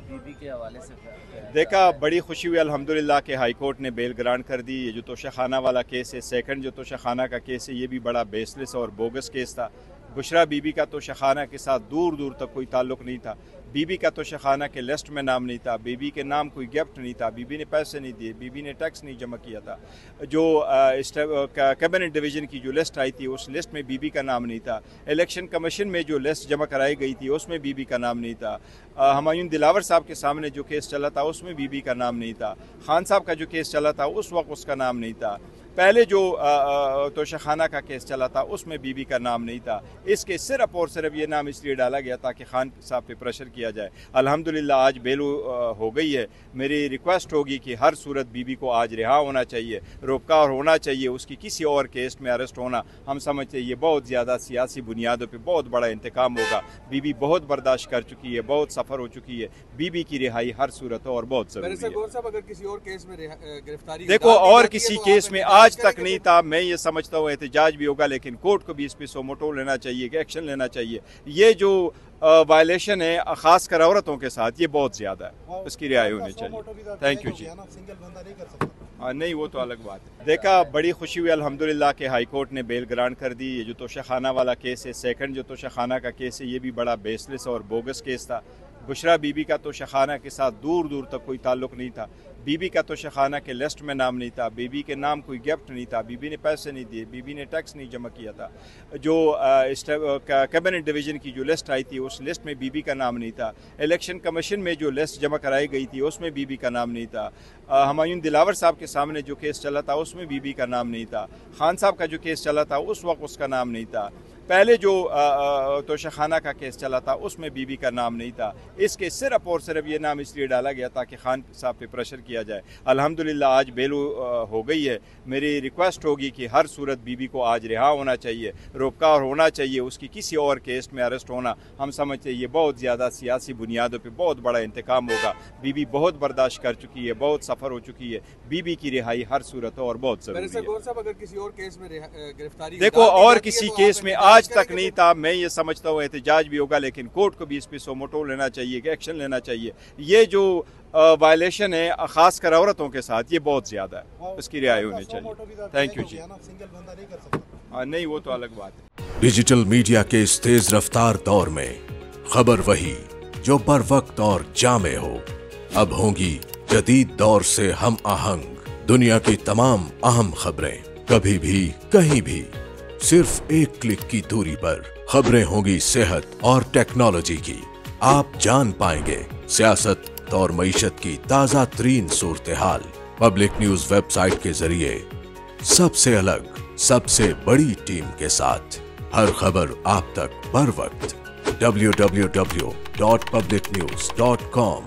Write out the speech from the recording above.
बीबी के हवाले से देखा, बड़ी खुशी हुई अल्हम्दुलिल्लाह के हाई कोर्ट ने बेल ग्रांट कर दी। ये जो तोशाखाना वाला केस है, सेकंड जो तोशाखाना का केस है, ये भी बड़ा बेसलेस और बोगस केस था। बुशरा बीबी का तोशाखाना के साथ दूर दूर तक कोई ताल्लुक नहीं था। बीबी का तोशाखाना के लिस्ट में नाम नहीं था, बीबी के नाम कोई गिफ्ट नहीं था, बीबी ने पैसे नहीं दिए, बीबी ने टैक्स नहीं जमा किया था। जो कैबिनेट डिवीज़न की जो लिस्ट आई थी उस लिस्ट में बीबी का नाम नहीं था। इलेक्शन कमीशन में जो लिस्ट जमा कराई गई थी उसमें बीबी का नाम नहीं था। हुमायूं दिलावर साहब के सामने जो केस चला था उसमें बीबी का नाम नहीं था। खान साहब का जो केस चला था उस वक्त उसका नाम नहीं था। पहले जो तोशाखाना का केस चला था उसमें बीबी का नाम नहीं था। इसके सिर्फ और सिर्फ ये नाम इसलिए डाला गया ताकि खान साहब पे प्रेशर किया जाए। अल्हम्दुलिल्लाह आज बेल हो गई है। मेरी रिक्वेस्ट होगी कि हर सूरत बीबी को आज रिहा होना चाहिए, रोबकार होना चाहिए। उसकी किसी और केस में अरेस्ट होना हम समझते हैं ये बहुत ज़्यादा सियासी बुनियादों पर बहुत बड़ा इंतकाम होगा। बीबी बहुत बर्दाश्त कर चुकी है, बहुत सफ़र हो चुकी है। बीबी की रिहाई हर सूरत और बहुत ज़रूरी है। देखो, और किसी केस में आज तक नहीं था। मैं ये समझता हूँ एहतजाज भी होगा, लेकिन कोर्ट को भी इस पर सोमोटो लेना चाहिए, कि एक्शन लेना चाहिए। ये जो वायलेशन है खास कर औरतों के साथ, ये बहुत ज़्यादा है, उसकी रिहाई होनी चाहिए। थैंक यू जी। नहीं, वो तो अलग बात है। देखा, बड़ी खुशी हुई अल्हम्दुलिल्लाह के हाई कोर्ट ने बेल ग्रांट कर दी। ये जो तोशाखाना वाला केस है, सेकंड जो तोशाखाना का केस है, ये भी बड़ा बेसलेस और बोगस केस था। बुशरा बीबी का तोशाखाना के साथ दूर दूर तक कोई ताल्लुक नहीं था। बीबी का तोशाखाना के लिस्ट में नाम नहीं था, बीबी के नाम कोई गिफ्ट नहीं था, बीबी ने पैसे नहीं दिए, बीबी ने टैक्स नहीं जमा किया था। जो कैबिनेट डिवीज़न की जो लिस्ट आई थी उस लिस्ट में बीबी का नाम नहीं था। इलेक्शन कमीशन में जो लिस्ट जमा कराई गई थी उसमें बीबी का नाम नहीं था। हुमायूं दिलावर साहब के सामने जो केस चला था उसमें बीबी का नाम नहीं था। खान साहब का जो केस चला था उस वक्त उसका नाम नहीं था। पहले जो तोशाखाना का केस चला था उसमें बीबी का नाम नहीं था। इसके सिर्फ और सिर्फ ये नाम इसलिए डाला गया ताकि खान साहब पे प्रेशर किया जाए। अल्हम्दुलिल्लाह आज बेल हो गई है। मेरी रिक्वेस्ट होगी कि हर सूरत बीबी को आज रिहा होना चाहिए, रोबकार होना चाहिए। उसकी किसी और केस में अरेस्ट होना हम समझते हैं ये बहुत ज़्यादा सियासी बुनियादों पर बहुत बड़ा इंतकाम होगा। बीबी बहुत बर्दाश्त कर चुकी है, बहुत सफ़र हो चुकी है। बीबी की रिहाई हर सूरत और बहुत ज़रूरी है। देखो, और किसी केस में आज तक नहीं था। मैं ये समझता हूँ एहतजाज भी होगा, लेकिन कोर्ट को भी इस पर सोमोटो लेना चाहिए, कि एक्शन लेना चाहिए। ये जो वायलेशन है खास कर औरतों के साथ, ये बहुत ज़्यादा है, उसकी रिहाई होनी चाहिए। थैंक यू जी। नहीं, वो तो अलग बात है। डिजिटल मीडिया के इस तेज रफ्तार दौर में खबर वही जो बर वक्त और जामे हो। अब होंगी जदीद दौर से हम आहंग दुनिया की तमाम अहम खबरें, कभी भी कहीं भी, सिर्फ एक क्लिक की दूरी पर। खबरें होंगी सेहत और टेक्नोलॉजी की। आप जान पाएंगे सियासत और मईशत की ताजा तरीन सूरत हाल। पब्लिक न्यूज वेबसाइट के जरिए सबसे अलग, सबसे बड़ी टीम के साथ हर खबर आप तक बर वक्त। www.publicnews.com